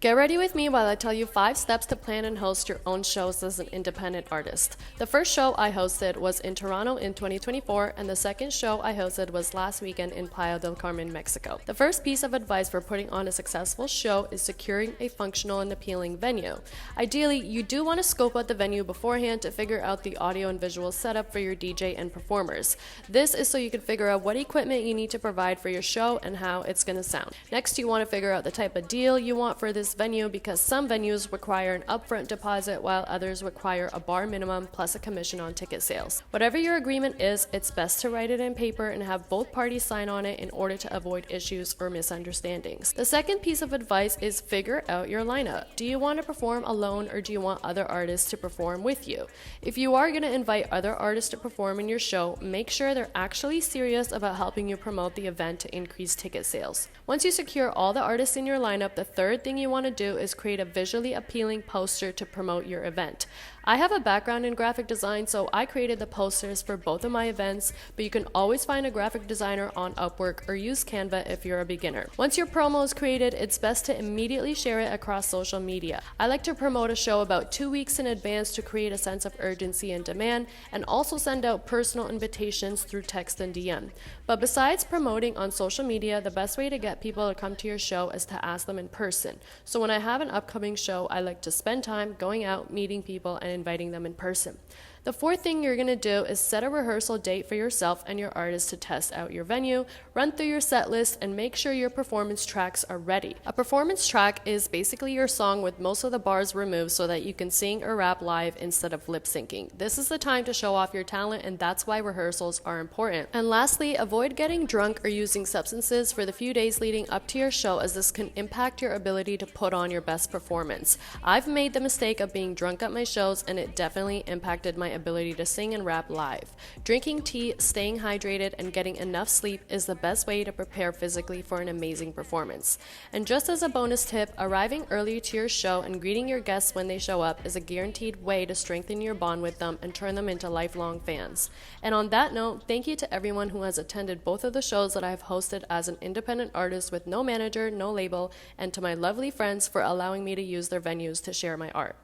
Get ready with me while I tell you 5 steps to plan and host your own shows as an independent artist. The first show I hosted was in Toronto in 2024, and the second show I hosted was last weekend in Playa del Carmen, Mexico. The first piece of advice for putting on a successful show is securing a functional and appealing venue. Ideally, you do want to scope out the venue beforehand to figure out the audio and visual setup for your DJ and performers. This is so you can figure out what equipment you need to provide for your show and how it's going to sound. Next, you want to figure out the type of deal you want for this venue, because some venues require an upfront deposit while others require a bar minimum plus a commission on ticket sales. Whatever your agreement is, it's best to write it in paper and have both parties sign on it in order to avoid issues or misunderstandings. The second piece of advice is figure out your lineup. Do you want to perform alone, or do you want other artists to perform with you? If you are going to invite other artists to perform in your show, make sure they're actually serious about helping you promote the event to increase ticket sales. Once you secure all the artists in your lineup, the third thing you want to do is create a visually appealing poster to promote your event. I have a background in graphic design, so I created the posters for both of my events, but you can always find a graphic designer on Upwork or use Canva if you're a beginner. Once your promo is created, it's best to immediately share it across social media. I like to promote a show about 2 weeks in advance to create a sense of urgency and demand, and also send out personal invitations through text and DM. But besides promoting on social media, the best way to get people to come to your show is to ask them in person. So when I have an upcoming show, I like to spend time going out, meeting people, and inviting them in person. The fourth thing you're going to do is set a rehearsal date for yourself and your artist to test out your venue, run through your set list, and make sure your performance tracks are ready. A performance track is basically your song with most of the bars removed so that you can sing or rap live instead of lip syncing. This is the time to show off your talent, and that's why rehearsals are important. And lastly, avoid getting drunk or using substances for the few days leading up to your show, as this can impact your ability to put on your best performance. I've made the mistake of being drunk at my shows, and it definitely impacted my ability to sing and rap live. Drinking tea, staying hydrated, and getting enough sleep is the best way to prepare physically for an amazing performance. And just as a bonus tip, arriving early to your show and greeting your guests when they show up is a guaranteed way to strengthen your bond with them and turn them into lifelong fans. And on that note, thank you to everyone who has attended both of the shows that I have hosted as an independent artist with no manager, no label, and to my lovely friends for allowing me to use their venues to share my art.